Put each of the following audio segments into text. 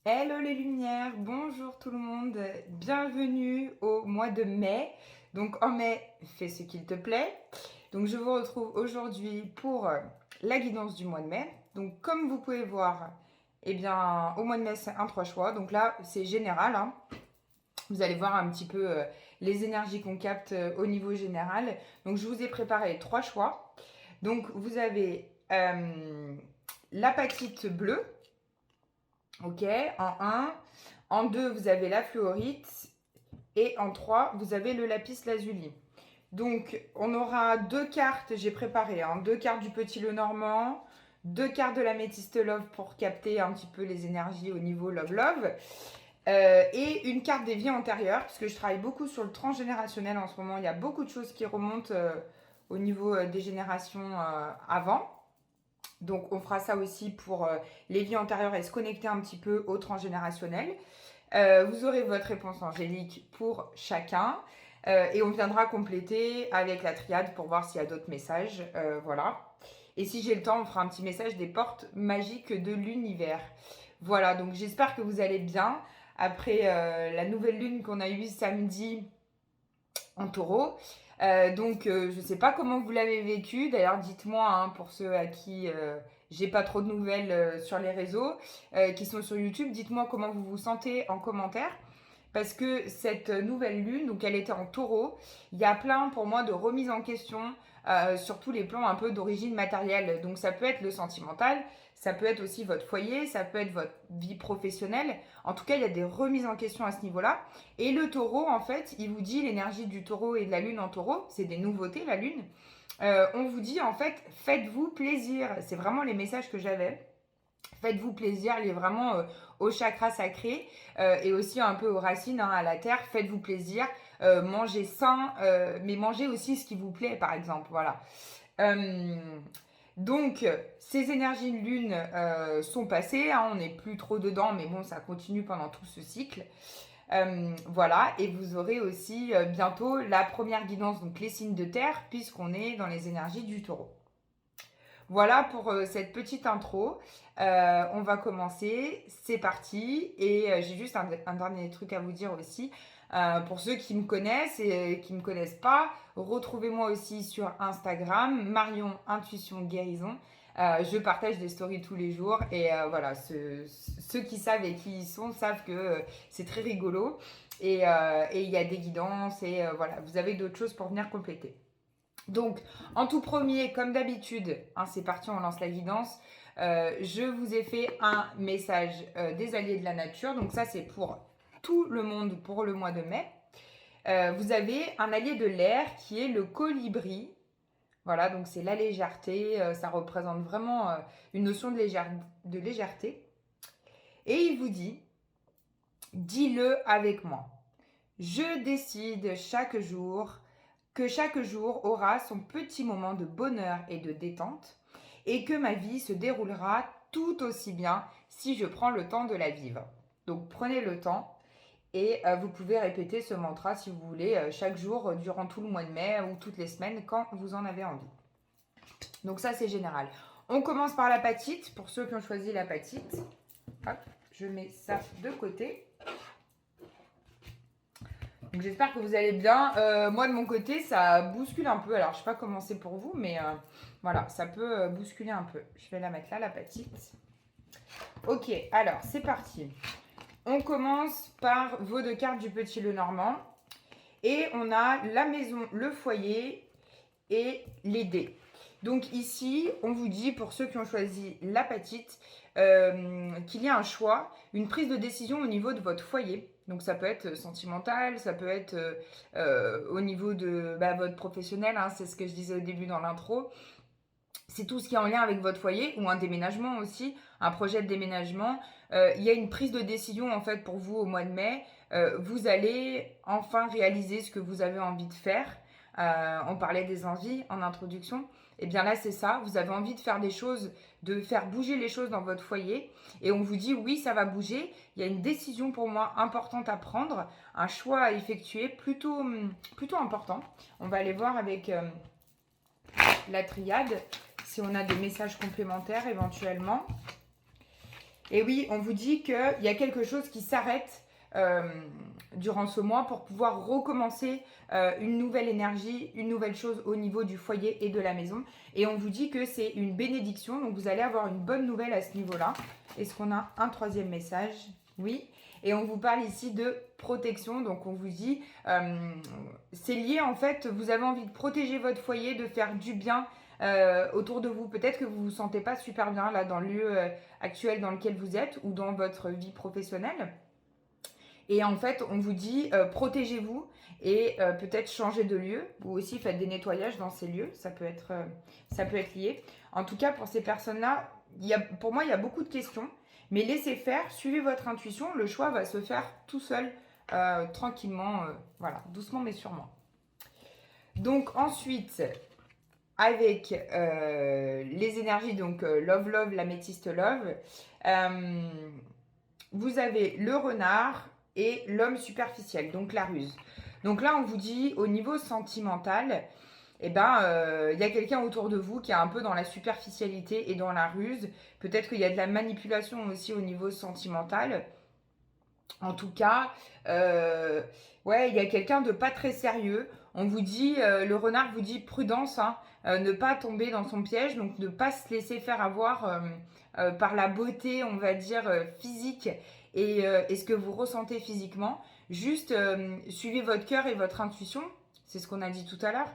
Hello les lumières, bonjour tout le monde, bienvenue au mois de mai. Donc en mai, fais ce qu'il te plaît. Donc je vous retrouve aujourd'hui pour la guidance du mois de mai. Donc comme vous pouvez voir, eh bien au mois de mai c'est un 3 choix. Donc là c'est général, hein. Vous allez voir un petit peu les énergies qu'on capte au niveau général. Donc je vous ai préparé 3 choix. Donc vous avez l'apatite bleue. Ok, en un. En 2, vous avez la fluorite. Et en 3, vous avez le lapis lazuli. Donc, on aura deux cartes, j'ai préparé, hein, deux cartes du petit Lenormand, deux cartes de la métiste love pour capter un petit peu les énergies au niveau love love, et une carte des vies antérieures, parce que je travaille beaucoup sur le transgénérationnel en ce moment. Il y a beaucoup de choses qui remontent au niveau des générations avant. Donc on fera ça aussi pour les vies antérieures et se connecter un petit peu au transgénérationnel. Vous aurez votre réponse angélique pour chacun. Et on viendra compléter avec la triade pour voir s'il y a d'autres messages. Voilà. Et si j'ai le temps, on fera un petit message des portes magiques de l'univers. Voilà, donc j'espère que vous allez bien. Après la nouvelle lune qu'on a eue samedi en taureau. Je ne sais pas comment vous l'avez vécu. D'ailleurs, dites-moi, hein, pour ceux à qui j'ai pas trop de nouvelles sur les réseaux, qui sont sur YouTube, dites-moi comment vous vous sentez en commentaire. Parce que cette nouvelle lune, donc elle était en taureau, il y a plein pour moi de remises en question sur tous les plans un peu d'origine matérielle. Donc ça peut être le sentimental, ça peut être aussi votre foyer, ça peut être votre vie professionnelle. En tout cas, il y a des remises en question à ce niveau-là. Et le taureau, en fait, il vous dit l'énergie du taureau et de la lune en taureau, c'est des nouveautés, la lune. On vous dit en fait, faites-vous plaisir. C'est vraiment les messages que j'avais. Faites-vous plaisir, il est vraiment au chakra sacré et aussi un peu aux racines, hein, à la terre. Faites-vous plaisir, mangez sain, mais mangez aussi ce qui vous plaît, par exemple. Voilà. Euh, donc, ces énergies de lune sont passées, hein, on n'est plus trop dedans, mais bon, ça continue pendant tout ce cycle. Voilà, et vous aurez aussi bientôt la première guidance, donc les signes de terre, puisqu'on est dans les énergies du taureau. Voilà pour cette petite intro. On va commencer, c'est parti. Et j'ai juste un dernier truc à vous dire aussi. Pour ceux qui me connaissent et qui ne me connaissent pas, retrouvez-moi aussi sur Instagram, Marion Intuition Guérison. Je partage des stories tous les jours et voilà, ceux qui savent et qui y sont savent que c'est très rigolo et il y a des guidances et voilà, vous avez d'autres choses pour venir compléter. Donc, en tout premier, comme d'habitude, hein, c'est parti, on lance la guidance. Je vous ai fait un message des alliés de la nature. Donc ça, c'est pour tout le monde pour le mois de mai. Vous avez un allié de l'air qui est le colibri. Voilà, donc c'est la légèreté. Ça représente vraiment une notion de légèreté. Et il vous dit, dis-le avec moi. Je décide que chaque jour aura son petit moment de bonheur et de détente et que ma vie se déroulera tout aussi bien si je prends le temps de la vivre. Donc prenez le temps et vous pouvez répéter ce mantra si vous voulez chaque jour durant tout le mois de mai ou toutes les semaines quand vous en avez envie. Donc ça c'est général. On commence par l'apatite pour ceux qui ont choisi l'apatite. Hop, je mets ça de côté. Donc j'espère que vous allez bien. Moi de mon côté, ça bouscule un peu. Alors je sais pas comment c'est pour vous, mais voilà, ça peut bousculer un peu. Je vais la mettre là, la patite. Ok, alors c'est parti. On commence par vos deux cartes du petit Lenormand. Et on a la maison, le foyer et les dés. Donc ici, on vous dit, pour ceux qui ont choisi l'apatite, qu'il y a un choix, une prise de décision au niveau de votre foyer. Donc ça peut être sentimental, ça peut être au niveau de votre professionnel, hein, c'est ce que je disais au début dans l'intro. C'est tout ce qui est en lien avec votre foyer ou un déménagement aussi, un projet de déménagement. Il y a une prise de décision en fait pour vous au mois de mai. Vous allez enfin réaliser ce que vous avez envie de faire. On parlait des envies en introduction. Et bien là, c'est ça. Vous avez envie de faire des choses, de faire bouger les choses dans votre foyer. Et on vous dit, oui, ça va bouger. Il y a une décision pour moi importante à prendre, un choix à effectuer plutôt important. On va aller voir avec la triade si on a des messages complémentaires éventuellement. Et oui, on vous dit qu'il y a quelque chose qui s'arrête euh, durant ce mois pour pouvoir recommencer une nouvelle énergie, une nouvelle chose au niveau du foyer et de la maison. Et on vous dit que c'est une bénédiction, donc vous allez avoir une bonne nouvelle à ce niveau-là. Est-ce qu'on a un troisième message? Oui. Et on vous parle ici de protection, donc on vous dit, c'est lié en fait, vous avez envie de protéger votre foyer, de faire du bien autour de vous. Peut-être que vous ne vous sentez pas super bien là dans le lieu actuel dans lequel vous êtes ou dans votre vie professionnelle. Et en fait, on vous dit protégez-vous et peut-être changer de lieu ou aussi faites des nettoyages dans ces lieux. Ça peut être lié. En tout cas, pour ces personnes-là, pour moi, il y a beaucoup de questions. Mais laissez faire, suivez votre intuition. Le choix va se faire tout seul, tranquillement, voilà, doucement mais sûrement. Donc ensuite, avec les énergies, donc Love Love, l'améthyste Love, vous avez le renard et l'homme superficiel, donc la ruse. Donc là, on vous dit, au niveau sentimental, eh ben, y a quelqu'un autour de vous qui est un peu dans la superficialité et dans la ruse. Peut-être qu'il y a de la manipulation aussi au niveau sentimental. En tout cas, ouais, il y a quelqu'un de pas très sérieux. On vous dit, le renard vous dit prudence, hein, ne pas tomber dans son piège, donc ne pas se laisser faire avoir par la beauté, on va dire, physique et ce que vous ressentez physiquement. Juste suivez votre cœur et votre intuition, c'est ce qu'on a dit tout à l'heure.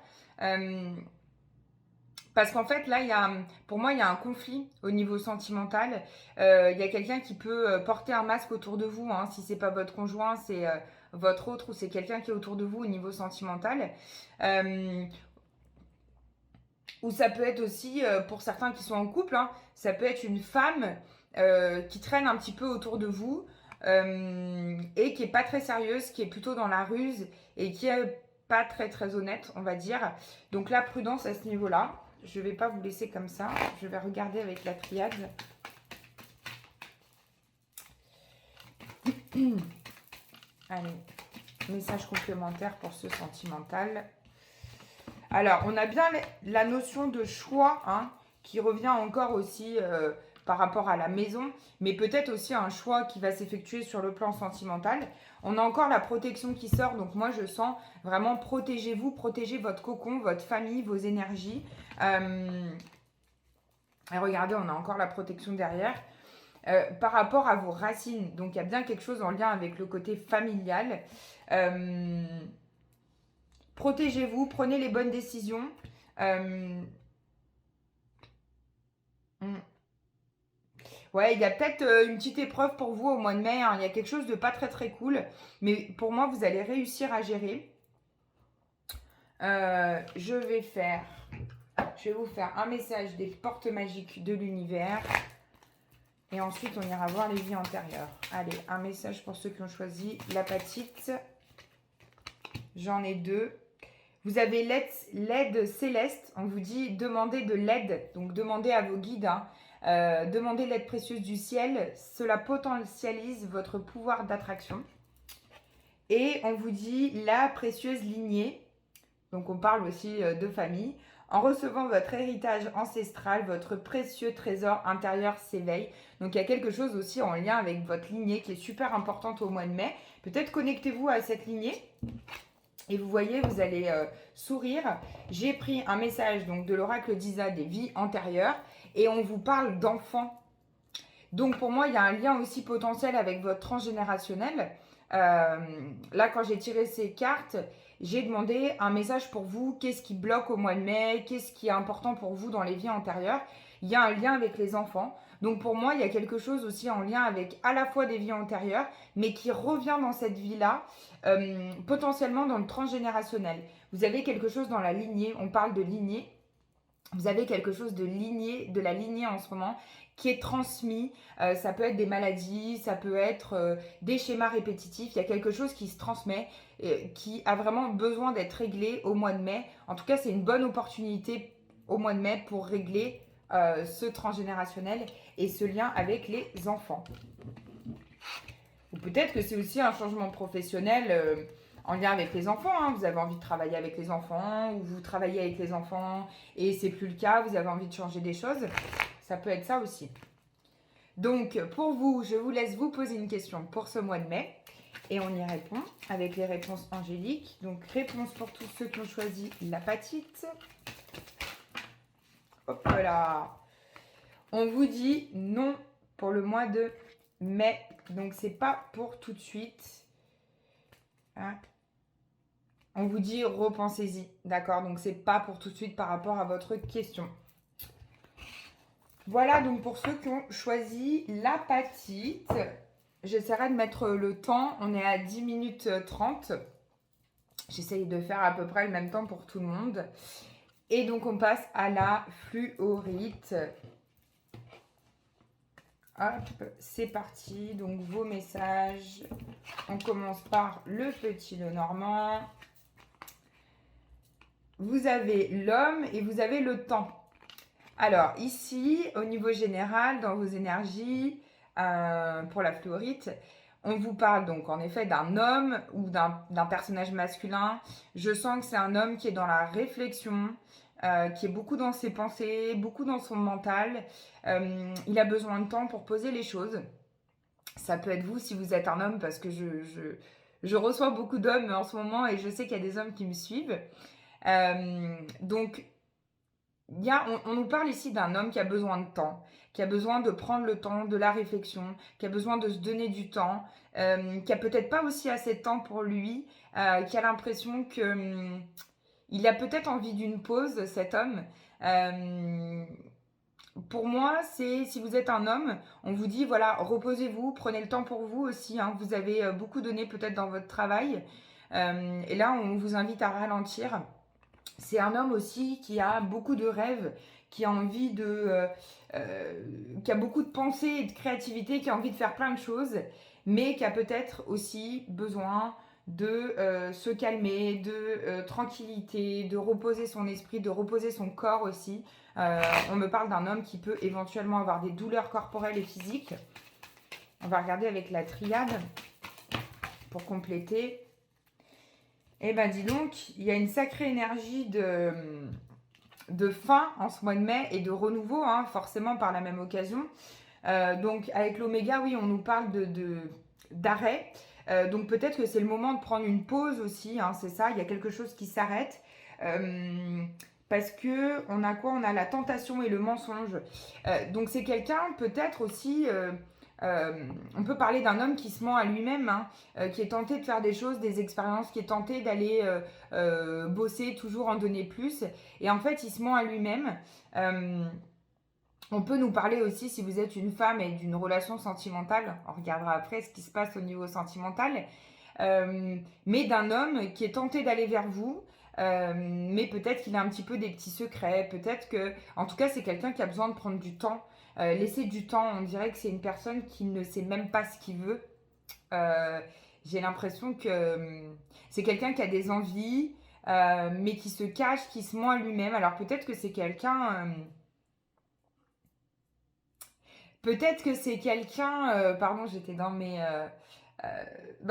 Parce qu'en fait, là, pour moi, il y a un conflit au niveau sentimental. Il y a quelqu'un qui peut porter un masque autour de vous. Hein, si c'est pas votre conjoint, c'est votre autre ou c'est quelqu'un qui est autour de vous au niveau sentimental. Ou ça peut être aussi, pour certains qui sont en couple, hein, ça peut être une femme qui traîne un petit peu autour de vous et qui est pas très sérieuse, qui est plutôt dans la ruse et qui est pas très très honnête, on va dire. Donc la prudence à ce niveau-là. Je ne vais pas vous laisser comme ça. Je vais regarder avec la triade. Allez, message complémentaire pour ce sentimental. Alors, on a bien la notion de choix hein, qui revient encore aussi par rapport à la maison, mais peut-être aussi un choix qui va s'effectuer sur le plan sentimental. On a encore la protection qui sort, donc moi je sens vraiment protégez-vous, protégez votre cocon, votre famille, vos énergies. Et regardez, on a encore la protection derrière. Par rapport à vos racines, donc il y a bien quelque chose en lien avec le côté familial. Protégez-vous, prenez les bonnes décisions. Ouais, il y a peut-être une petite épreuve pour vous au mois de mai. Hein. Il y a quelque chose de pas très très cool. Mais pour moi, vous allez réussir à gérer. Je vais vous faire un message des portes magiques de l'univers. Et ensuite, on ira voir les vies antérieures. Allez, un message pour ceux qui ont choisi l'apatite. J'en ai deux. Vous avez l'aide céleste. On vous dit demandez de l'aide. Donc, demandez à vos guides. Hein. Demandez l'aide précieuse du ciel. Cela potentialise votre pouvoir d'attraction. Et on vous dit la précieuse lignée. Donc, on parle aussi de famille. En recevant votre héritage ancestral, votre précieux trésor intérieur s'éveille. Donc, il y a quelque chose aussi en lien avec votre lignée qui est super importante au mois de mai. Peut-être connectez-vous à cette lignée. Et vous voyez, vous allez sourire. J'ai pris un message donc, de l'oracle d'Isa des vies antérieures. Et on vous parle d'enfants. Donc, pour moi, il y a un lien aussi potentiel avec votre transgénérationnel. Là, quand j'ai tiré ces cartes, j'ai demandé un message pour vous. Qu'est-ce qui bloque au mois de mai? Qu'est-ce qui est important pour vous dans les vies antérieures? Il y a un lien avec les enfants. Donc pour moi, il y a quelque chose aussi en lien avec à la fois des vies antérieures, mais qui revient dans cette vie-là, potentiellement dans le transgénérationnel. Vous avez quelque chose dans la lignée, on parle de lignée. Vous avez quelque chose de la lignée en ce moment qui est transmis. Ça peut être des maladies, ça peut être des schémas répétitifs. Il y a quelque chose qui se transmet, qui a vraiment besoin d'être réglé au mois de mai. En tout cas, c'est une bonne opportunité au mois de mai pour régler ce transgénérationnel et ce lien avec les enfants. Ou peut-être que c'est aussi un changement professionnel en lien avec les enfants. Hein. Vous avez envie de travailler avec les enfants ou vous travaillez avec les enfants et c'est plus le cas, vous avez envie de changer des choses. Ça peut être ça aussi. Donc, pour vous, je vous laisse vous poser une question pour ce mois de mai. Et on y répond avec les réponses angéliques. Donc, réponse pour tous ceux qui ont choisi l'apatite. Hop là. On vous dit non pour le mois de mai. Donc, c'est pas pour tout de suite. Hein? On vous dit repensez-y. D'accord? Donc, c'est pas pour tout de suite par rapport à votre question. Voilà donc pour ceux qui ont choisi l'apatite. J'essaierai de mettre le temps. On est à 10 minutes 30. J'essaye de faire à peu près le même temps pour tout le monde. Et donc, on passe à la fluorite. Hop, c'est parti. Donc, vos messages. On commence par le petit Lenormand. Vous avez l'homme et vous avez le temps. Alors, ici, au niveau général, dans vos énergies, pour la fluorite, on vous parle donc en effet d'un homme ou d'un personnage masculin. Je sens que c'est un homme qui est dans la réflexion, qui est beaucoup dans ses pensées, beaucoup dans son mental. Il a besoin de temps pour poser les choses. Ça peut être vous si vous êtes un homme, parce que je reçois beaucoup d'hommes en ce moment et je sais qu'il y a des hommes qui me suivent. Donc, on nous parle ici d'un homme qui a besoin de temps, qui a besoin de prendre le temps de la réflexion, qui a besoin de se donner du temps, qui a peut-être pas aussi assez de temps pour lui, qui a l'impression que il a peut-être envie d'une pause, cet homme. Pour moi, c'est si vous êtes un homme, on vous dit voilà, reposez-vous, prenez le temps pour vous aussi. Hein, vous avez beaucoup donné peut-être dans votre travail, et là on vous invite à ralentir. C'est un homme aussi qui a beaucoup de rêves, qui a envie qui a beaucoup de pensées et de créativité, qui a envie de faire plein de choses, mais qui a peut-être aussi besoin de se calmer, de tranquillité, de reposer son esprit, de reposer son corps aussi. On me parle d'un homme qui peut éventuellement avoir des douleurs corporelles et physiques. On va regarder avec la triade pour compléter. Eh ben dis donc, il y a une sacrée énergie de fin en ce mois de mai et de renouveau, hein, forcément par la même occasion. Donc avec l'oméga, oui, on nous parle d'arrêt. Donc peut-être que c'est le moment de prendre une pause aussi, hein, c'est ça, il y a quelque chose qui s'arrête. Parce que on a quoi? On a la tentation et le mensonge. Donc c'est quelqu'un peut-être aussi... on peut parler d'un homme qui se ment à lui-même, hein, qui est tenté de faire des choses, des expériences, qui est tenté d'aller bosser, toujours en donner plus. Et en fait, il se ment à lui-même. On peut nous parler aussi, si vous êtes une femme et d'une relation sentimentale, on regardera après ce qui se passe au niveau sentimental, mais d'un homme qui est tenté d'aller vers vous, mais peut-être qu'il a un petit peu des petits secrets, peut-être que, en tout cas, c'est quelqu'un qui a besoin de prendre du temps. Laisser du temps, on dirait que c'est une personne qui ne sait même pas ce qu'il veut. J'ai l'impression que c'est quelqu'un qui a des envies, mais qui se cache, qui se ment à lui-même. Alors peut-être que c'est quelqu'un... pardon, j'étais dans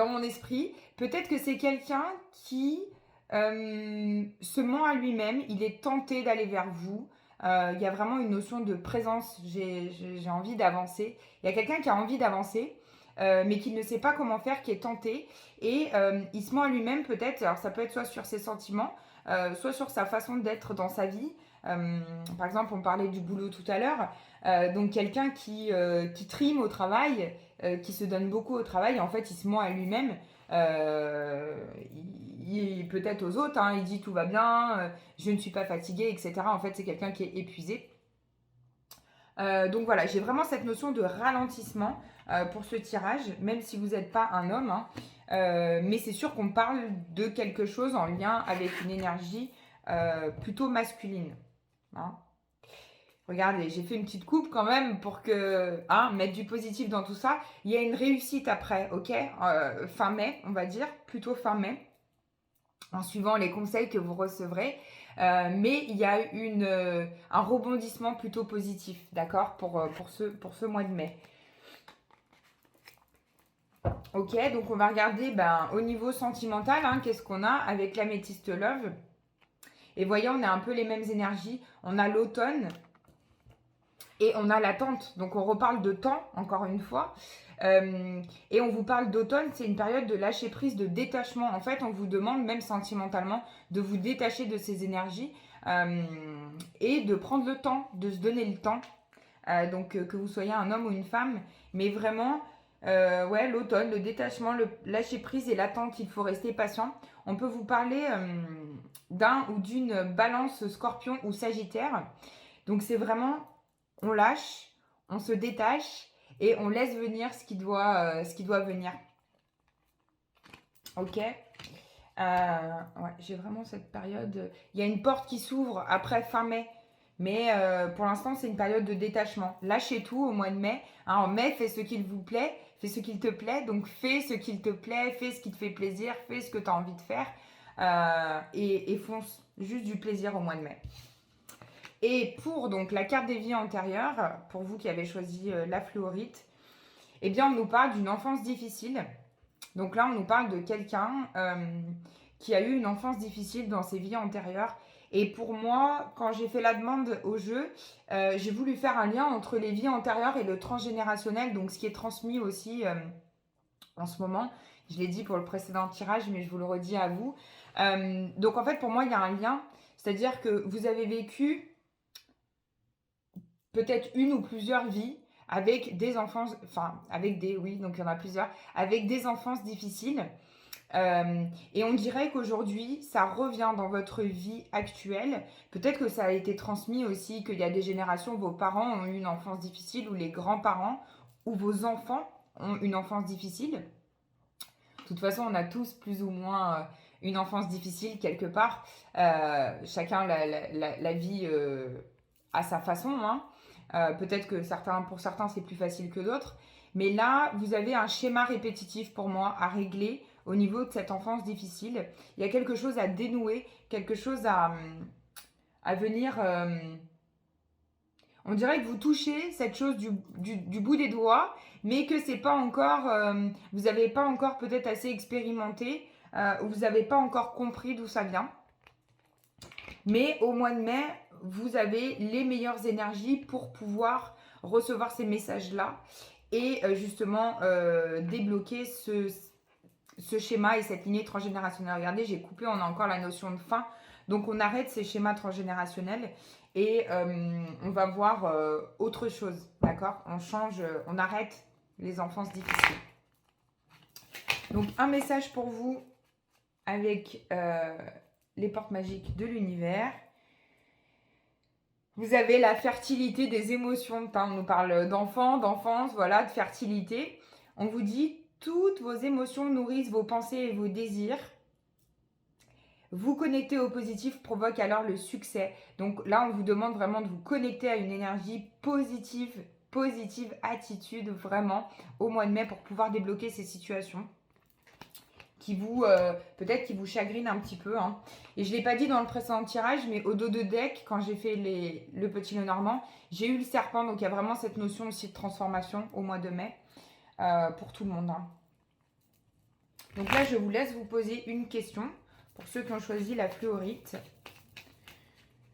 mon esprit. Peut-être que c'est quelqu'un qui se ment à lui-même. Il est tenté d'aller vers vous. Il y a vraiment une notion de présence. J'ai envie d'avancer. Il y a quelqu'un qui a envie d'avancer, mais qui ne sait pas comment faire, qui est tenté. Et il se ment à lui-même peut-être. Alors ça peut être soit sur ses sentiments, soit sur sa façon d'être dans sa vie. Par exemple, on parlait du boulot tout à l'heure. Donc quelqu'un qui trime au travail, qui se donne beaucoup au travail, en fait il se ment à lui-même, peut-être aux autres, hein, il dit tout va bien, je ne suis pas fatigué, etc. En fait c'est quelqu'un qui est épuisé. Donc voilà, j'ai vraiment cette notion de ralentissement pour ce tirage, même si vous n'êtes pas un homme, hein, mais c'est sûr qu'on parle de quelque chose en lien avec une énergie plutôt masculine. Hein. Regardez, j'ai fait une petite coupe quand même pour mettre du positif dans tout ça. Il y a une réussite après, ok? Fin mai, on va dire, plutôt fin mai, en suivant les conseils que vous recevrez. Mais il y a un rebondissement plutôt positif, d'accord? Pour ce mois de mai. Ok, donc on va regarder au niveau sentimental, hein, qu'est-ce qu'on a avec l'améthyste love. Et voyez, on a un peu les mêmes énergies. On a l'automne. Et on a l'attente, donc on reparle de temps, encore une fois. Et on vous parle d'automne, c'est une période de lâcher prise, de détachement. En fait, on vous demande, même sentimentalement, de vous détacher de ces énergies et de prendre le temps, de se donner le temps. Donc que vous soyez un homme ou une femme, mais vraiment, ouais, l'automne, le détachement, le lâcher prise et l'attente, il faut rester patient. On peut vous parler d'un ou d'une balance scorpion ou sagittaire. Donc c'est vraiment, on lâche, on se détache et on laisse venir ce qui doit venir. Ok. Ouais, j'ai vraiment cette période. Il y a une porte qui s'ouvre après fin mai. Mais pour l'instant, c'est une période de détachement. Lâchez tout au mois de mai. Hein, en mai, fais ce qu'il vous plaît, fais ce qu'il te plaît. Donc fais ce qu'il te plaît, fais ce qui te fait plaisir, fais ce que tu as envie de faire. Et fonce. Juste du plaisir au mois de mai. Et pour donc la carte des vies antérieures, pour vous qui avez choisi la fluorite, eh bien on nous parle d'une enfance difficile. Donc là on nous parle de quelqu'un qui a eu une enfance difficile dans ses vies antérieures. Et pour moi, quand j'ai fait la demande au jeu, j'ai voulu faire un lien entre les vies antérieures et le transgénérationnel, donc ce qui est transmis aussi en ce moment. Je l'ai dit pour le précédent tirage, mais je vous le redis à vous. Donc en fait, pour moi, il y a un lien. C'est-à-dire que vous avez vécu peut-être une ou plusieurs vies avec des enfants, enfin avec des, oui, donc il y en a plusieurs, avec des enfances difficiles. Et on dirait qu'aujourd'hui, ça revient dans votre vie actuelle. Peut-être que ça a été transmis aussi, qu'il y a des générations, vos parents ont eu une enfance difficile, ou les grands-parents, ou vos enfants ont une enfance difficile. De toute façon, on a tous plus ou moins une enfance difficile quelque part. Chacun la vit à sa façon, hein. Peut-être que pour certains, c'est plus facile que d'autres. Mais là, vous avez un schéma répétitif pour moi à régler au niveau de cette enfance difficile. Il y a quelque chose à dénouer, quelque chose à venir. On dirait que vous touchez cette chose du bout des doigts, mais que c'est pas encore. Vous n'avez pas encore peut-être assez expérimenté, ou vous n'avez pas encore compris d'où ça vient. Mais au mois de mai, vous avez les meilleures énergies pour pouvoir recevoir ces messages-là et justement débloquer ce schéma et cette lignée transgénérationnelle. Regardez, j'ai coupé, on a encore la notion de fin. Donc on arrête ces schémas transgénérationnels et on va voir autre chose, d'accord? On change, on arrête les enfances difficiles. Donc un message pour vous avec les portes magiques de l'univers. Vous avez la fertilité des émotions. On nous parle d'enfants, d'enfance, voilà, de fertilité. On vous dit, toutes vos émotions nourrissent vos pensées et vos désirs. Vous connecter au positif provoque alors le succès. Donc là, on vous demande vraiment de vous connecter à une énergie positive, attitude vraiment au mois de mai pour pouvoir débloquer ces situations qui vous, peut-être qui vous chagrinent un petit peu, hein. Et je ne l'ai pas dit dans le précédent tirage, mais au dos de deck, quand j'ai fait le petit Lenormand, j'ai eu le serpent. Donc il y a vraiment cette notion aussi de transformation au mois de mai pour tout le monde, hein. Donc là, je vous laisse vous poser une question pour ceux qui ont choisi la fluorite.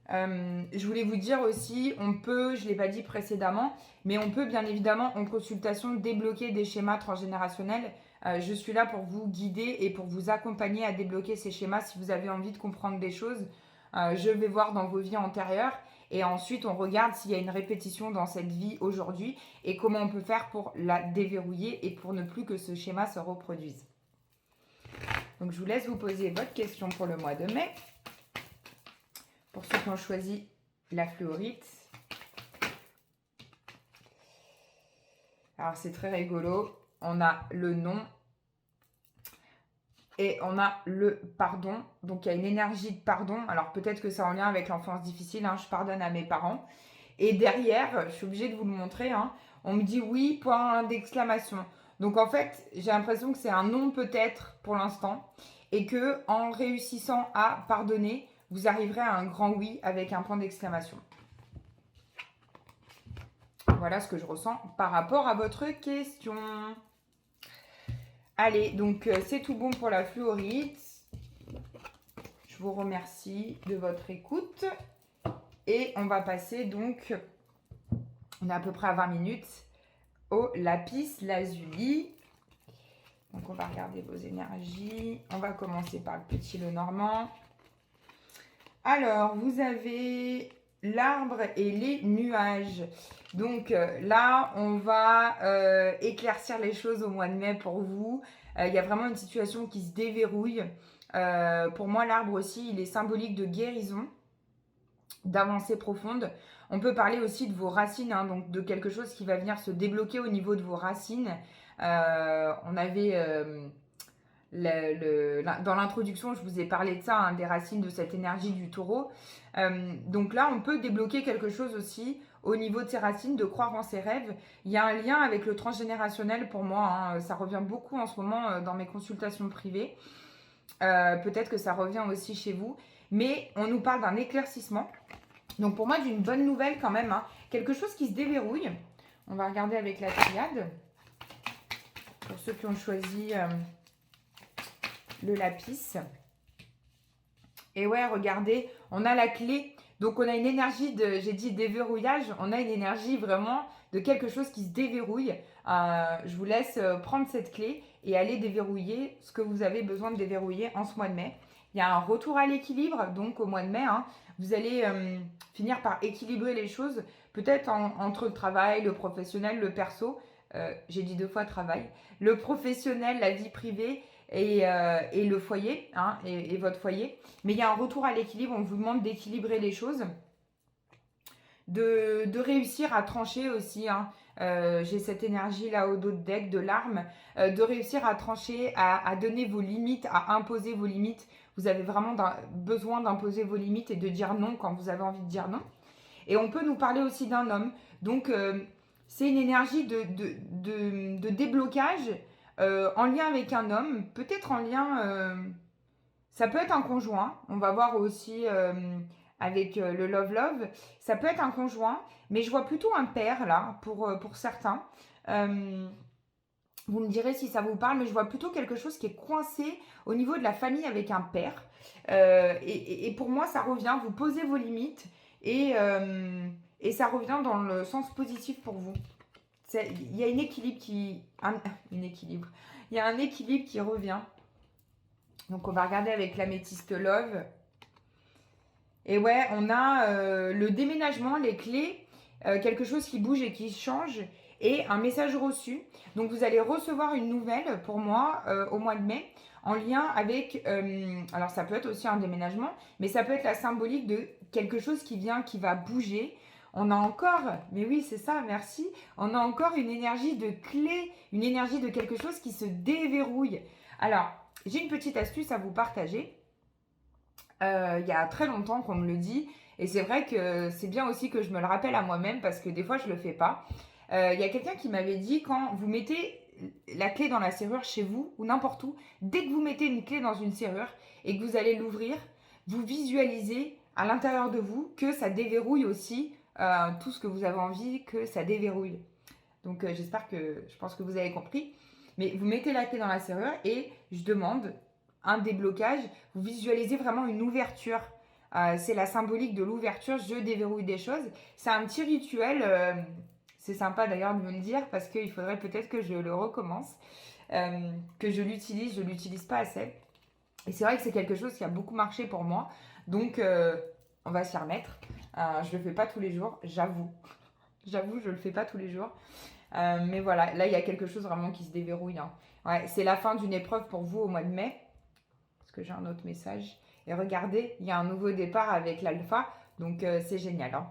Je voulais vous dire aussi, on peut, je ne l'ai pas dit précédemment, mais on peut bien évidemment en consultation débloquer des schémas transgénérationnels. Je suis là pour vous guider et pour vous accompagner à débloquer ces schémas si vous avez envie de comprendre des choses. Je vais voir dans vos vies antérieures et ensuite on regarde s'il y a une répétition dans cette vie aujourd'hui et comment on peut faire pour la déverrouiller et pour ne plus que ce schéma se reproduise. Donc je vous laisse vous poser votre question pour le mois de mai. Pour ceux qui ont choisi la fluorite. Alors c'est très rigolo. On a le nom et on a le pardon. Donc il y a une énergie de pardon. Alors peut-être que c'est en lien avec l'enfance difficile, hein. Je pardonne à mes parents. Et derrière, je suis obligée de vous le montrer, hein, on me dit oui, point d'exclamation. Donc en fait, j'ai l'impression que c'est un non peut-être pour l'instant. Et que en réussissant à pardonner, vous arriverez à un grand oui avec un point d'exclamation. Voilà ce que je ressens par rapport à votre question. Allez, donc c'est tout bon pour la fluorite. Je vous remercie de votre écoute. Et on va passer donc On est à peu près à 20 minutes au lapis lazuli. Donc, on va regarder vos énergies. On va commencer par le petit Lenormand. Alors, vous avez l'arbre et les nuages. Donc là, on va éclaircir les choses au mois de mai pour vous. Il y a vraiment une situation qui se déverrouille. Pour moi, l'arbre aussi, il est symbolique de guérison, d'avancée profonde. On peut parler aussi de vos racines, hein, donc de quelque chose qui va venir se débloquer au niveau de vos racines. On avait... dans l'introduction, je vous ai parlé de ça, hein, des racines de cette énergie du taureau. Donc là, on peut débloquer quelque chose aussi au niveau de ses racines, de croire en ses rêves. Il y a un lien avec le transgénérationnel pour moi. Hein, ça revient beaucoup en ce moment dans mes consultations privées. Peut-être que ça revient aussi chez vous. Mais on nous parle d'un éclaircissement. Donc pour moi, d'une bonne nouvelle quand même. Hein, quelque chose qui se déverrouille. On va regarder avec la triade. Pour ceux qui ont choisi... le lapis. Et ouais, regardez, on a la clé. Donc, on a une énergie de, j'ai dit déverrouillage, on a une énergie vraiment de quelque chose qui se déverrouille. Je vous laisse prendre cette clé et aller déverrouiller ce que vous avez besoin de déverrouiller en ce mois de mai. Il y a un retour à l'équilibre, donc au mois de mai, hein, vous allez finir par équilibrer les choses, peut-être entre le travail, le professionnel, le perso. J'ai dit 2 fois travail. Le professionnel, la vie privée et le foyer, hein, et votre foyer. Mais il y a un retour à l'équilibre, on vous demande d'équilibrer les choses, de réussir à trancher aussi, hein. J'ai cette énergie là au dos de deck, de larmes, de réussir à trancher, à donner vos limites, à imposer vos limites. Vous avez vraiment besoin d'imposer vos limites et de dire non quand vous avez envie de dire non. Et on peut nous parler aussi d'un homme. Donc, c'est une énergie de déblocage en lien avec un homme, peut-être en lien... ça peut être un conjoint, on va voir aussi avec le love. Ça peut être un conjoint, mais je vois plutôt un père là, pour certains. Vous me direz si ça vous parle, mais je vois plutôt quelque chose qui est coincé au niveau de la famille avec un père. Et pour moi, ça revient, vous posez vos limites et ça revient dans le sens positif pour vous. Il y a un équilibre qui revient. Donc on va regarder avec l'améthyste love. Et ouais, on a le déménagement, les clés, quelque chose qui bouge et qui change, et un message reçu. Donc vous allez recevoir une nouvelle pour moi au mois de mai, en lien avec, alors ça peut être aussi un déménagement, mais ça peut être la symbolique de quelque chose qui vient, qui va bouger. On a encore, mais oui c'est ça, merci, on a encore une énergie de clé, une énergie de quelque chose qui se déverrouille. Alors, j'ai une petite astuce à vous partager. Il y a très longtemps qu'on me le dit, et c'est vrai que c'est bien aussi que je me le rappelle à moi-même, parce que des fois je ne le fais pas. Il y a quelqu'un qui m'avait dit, quand vous mettez la clé dans la serrure chez vous, ou n'importe où, dès que vous mettez une clé dans une serrure, et que vous allez l'ouvrir, vous visualisez à l'intérieur de vous que ça déverrouille aussi tout ce que vous avez envie que ça déverrouille. Donc j'espère que, je pense que vous avez compris. Mais vous mettez la clé dans la serrure et je demande un déblocage. Vous visualisez vraiment une ouverture. C'est la symbolique de l'ouverture. Je déverrouille des choses. C'est un petit rituel. C'est sympa d'ailleurs de me le dire parce qu'il faudrait peut-être que je le recommence. Que je l'utilise. Je ne l'utilise pas assez. Et c'est vrai que c'est quelque chose qui a beaucoup marché pour moi. Donc on va s'y remettre. Je ne le fais pas tous les jours, j'avoue. J'avoue, je ne le fais pas tous les jours. Mais voilà, là, il y a quelque chose vraiment qui se déverrouille. Hein. Ouais, c'est la fin d'une épreuve pour vous au mois de mai. Parce que j'ai un autre message. Et regardez, il y a un nouveau départ avec l'alpha. Donc, c'est génial. Hein.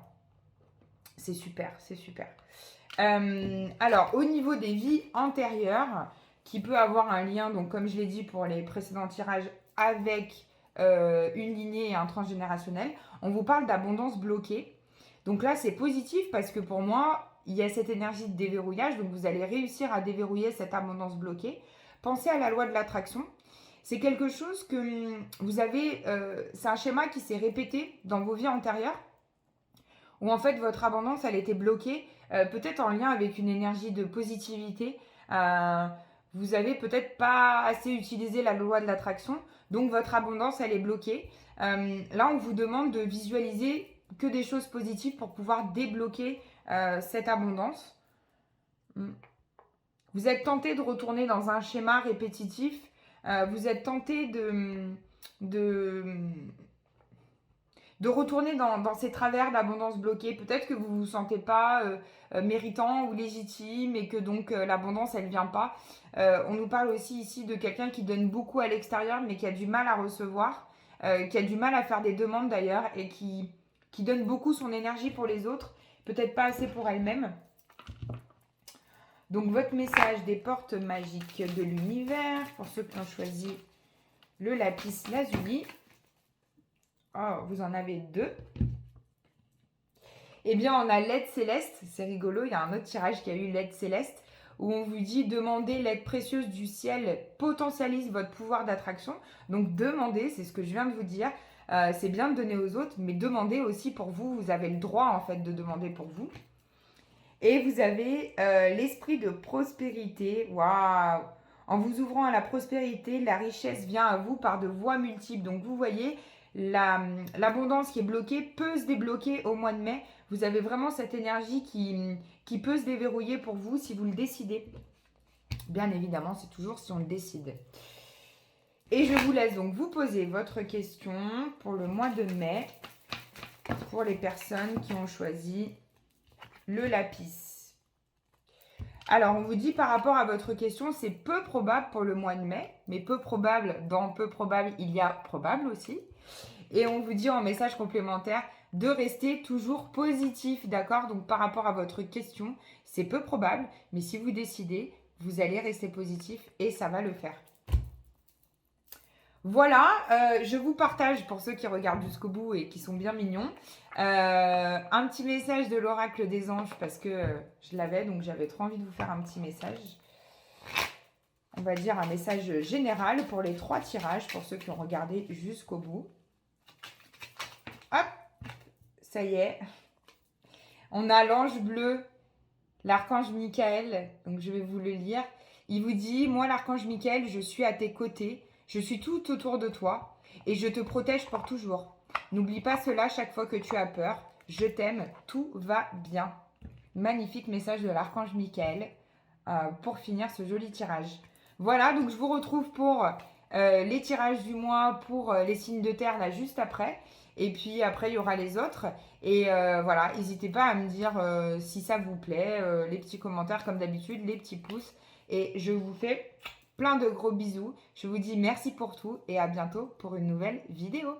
C'est super, c'est super. Alors, au niveau des vies antérieures, qui peut avoir un lien, donc comme je l'ai dit pour les précédents tirages, avec une lignée et un transgénérationnel, on vous parle d'abondance bloquée. Donc là, c'est positif parce que pour moi, il y a cette énergie de déverrouillage. Donc, vous allez réussir à déverrouiller cette abondance bloquée. Pensez à la loi de l'attraction. C'est quelque chose que vous avez... c'est un schéma qui s'est répété dans vos vies antérieures où en fait, votre abondance, elle était bloquée. Peut-être en lien avec une énergie de positivité. Vous avez peut-être pas assez utilisé la loi de l'attraction. Donc, votre abondance, elle est bloquée. Là, on vous demande de visualiser que des choses positives pour pouvoir débloquer cette abondance. Vous êtes tenté de retourner dans un schéma répétitif. Vous êtes tenté de retourner dans ces travers d'abondance bloquée. Peut-être que vous ne vous sentez pas méritant ou légitime et que donc l'abondance, elle ne vient pas. On nous parle aussi ici de quelqu'un qui donne beaucoup à l'extérieur mais qui a du mal à recevoir, qui a du mal à faire des demandes d'ailleurs et qui donne beaucoup son énergie pour les autres, peut-être pas assez pour elle-même. Donc votre message des portes magiques de l'univers, pour ceux qui ont choisi le lapis lazuli. Oh, vous en avez 2. Eh bien, on a l'aide céleste. C'est rigolo, il y a un autre tirage qui a eu l'aide céleste, où on vous dit demandez l'aide précieuse du ciel, potentialise votre pouvoir d'attraction. Donc, demandez, c'est ce que je viens de vous dire. C'est bien de donner aux autres, mais demandez aussi pour vous. Vous avez le droit, en fait, de demander pour vous. Et vous avez l'esprit de prospérité. Waouh! En vous ouvrant à la prospérité, la richesse vient à vous par de voies multiples. Donc, vous voyez, l'abondance qui est bloquée peut se débloquer au mois de mai. Vous avez vraiment cette énergie qui peut se déverrouiller pour vous si vous le décidez. Bien évidemment, c'est toujours si on le décide. Et je vous laisse donc vous poser votre question pour le mois de mai, pour les personnes qui ont choisi le lapis. Alors, on vous dit par rapport à votre question, c'est peu probable pour le mois de mai, mais peu probable, dans peu probable, il y a probable aussi. Et on vous dit en message complémentaire de rester toujours positif, d'accord? Donc, par rapport à votre question, c'est peu probable, mais si vous décidez, vous allez rester positif et ça va le faire. Voilà, je vous partage pour ceux qui regardent jusqu'au bout et qui sont bien mignons. Un petit message de l'oracle des anges parce que je l'avais, donc j'avais trop envie de vous faire un petit message. On va dire un message général pour les 3 tirages, pour ceux qui ont regardé jusqu'au bout. Hop, ça y est. On a l'ange bleu, l'archange Michael, donc je vais vous le lire. Il vous dit, moi l'archange Michael, je suis à tes côtés. Je suis tout autour de toi et je te protège pour toujours. N'oublie pas cela chaque fois que tu as peur. Je t'aime, tout va bien. Magnifique message de l'archange Michael pour finir ce joli tirage. Voilà, donc je vous retrouve pour les tirages du mois, pour les signes de terre là juste après. Et puis après, il y aura les autres. Et voilà, n'hésitez pas à me dire si ça vous plaît, les petits commentaires comme d'habitude, les petits pouces. Et je vous fais plein de gros bisous. Je vous dis merci pour tout et à bientôt pour une nouvelle vidéo.